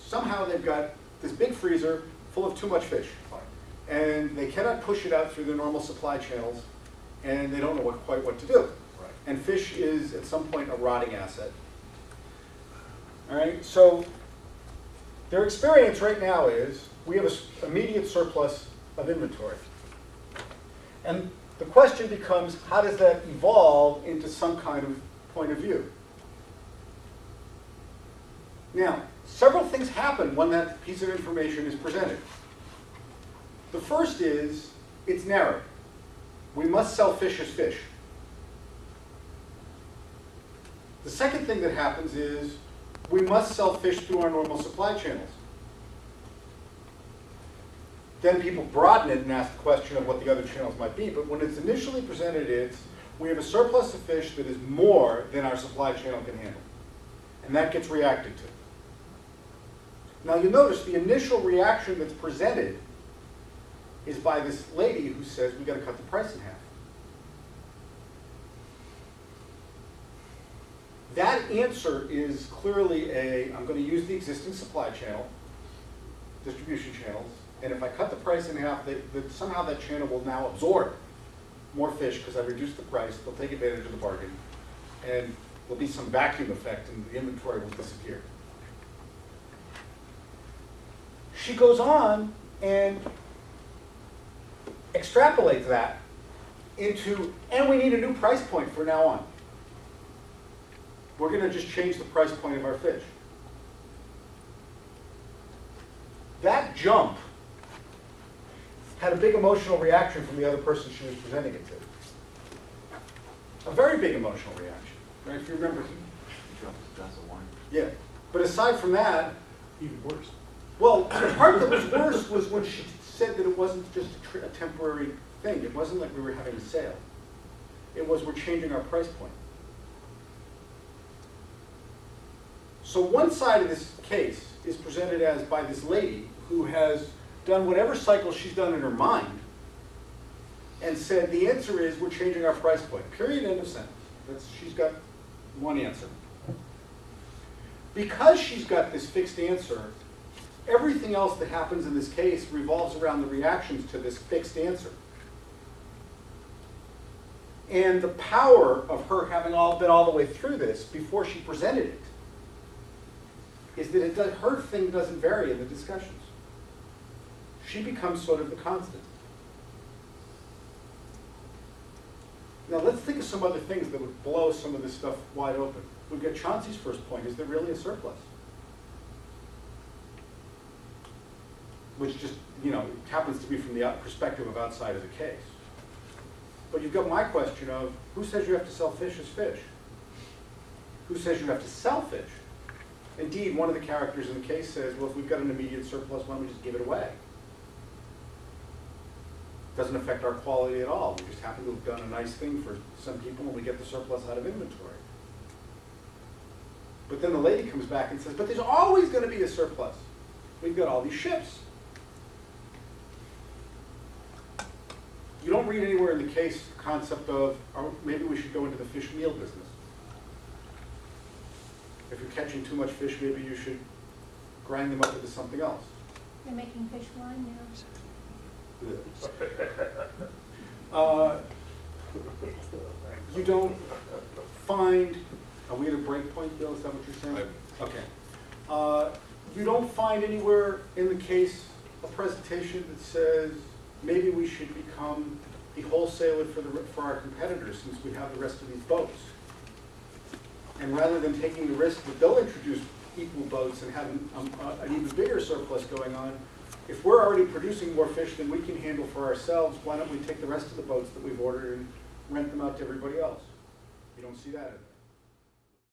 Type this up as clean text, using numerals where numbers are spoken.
Somehow they've got this big freezer full of too much fish. And they cannot push it out through the normal supply channels, and they don't know quite what to do. Right. And fish is, at some point, a rotting asset. All right, so their experience right now is we have an immediate surplus of inventory. And the question becomes, how does that evolve into some kind of point of view? Now, several things happen when that piece of information is presented. The first is, it's narrow. We must sell fish as fish. The second thing that happens is, we must sell fish through our normal supply channels. Then people broaden it and ask the question of what the other channels might be, but when it's initially presented, it's, we have a surplus of fish that is more than our supply channel can handle. And that gets reacted to. Now you'll notice the initial reaction that's presented is by this lady who says, we've got to cut the price in half. That answer is clearly I'm going to use the existing supply channel, distribution channels, and if I cut the price in half, somehow that channel will now absorb more fish because I reduced the price, they'll take advantage of the bargain, and there'll be some vacuum effect and the inventory will disappear. She goes on and extrapolates that into, and we need a new price point from now on. We're going to just change the price point of our fish. That jump had a big emotional reaction from the other person she was presenting it to. A very big emotional reaction. Right? If you remember. He dropped his glass of wine. Yeah. But aside from that, Even worse. well, the part that was worse was when she said that it wasn't just a temporary thing. It wasn't like we were having a sale. It was we're changing our price point. So one side of this case is presented as by this lady who has done whatever cycle she's done in her mind and said the answer is we're changing our price point. Period, end of sentence. She's got one answer. Because she's got this fixed answer, everything else that happens in this case revolves around the reactions to this fixed answer. And the power of her having been all the way through this before she presented it is that her thing doesn't vary in the discussions. She becomes sort of the constant. Now let's think of some other things that would blow some of this stuff wide open. We've got Chauncey's first point, is there really a surplus? Which just, happens to be from the perspective of outside of the case. But you've got my question of, who says you have to sell fish as fish? Who says you have to sell fish? Indeed, one of the characters in the case says, well, if we've got an immediate surplus, why don't we just give it away? Doesn't affect our quality at all. We just happen to have done a nice thing for some people and we get the surplus out of inventory. But then the lady comes back and says, but there's always going to be a surplus. We've got all these ships. You don't read anywhere in the case the concept of, maybe we should go into the fish meal business. If you're catching too much fish, maybe you should grind them up into something else. They're making fish wine now. You don't find, are we at a break point, Bill? Is that what you're saying? Okay. You don't find anywhere in the case a presentation that says maybe we should become the wholesaler for our competitors since we have the rest of these boats. And rather than taking the risk that they'll introduce equal boats and have an even bigger surplus going on, if we're already producing more fish than we can handle for ourselves, why don't we take the rest of the boats that we've ordered and rent them out to everybody else? You don't see that.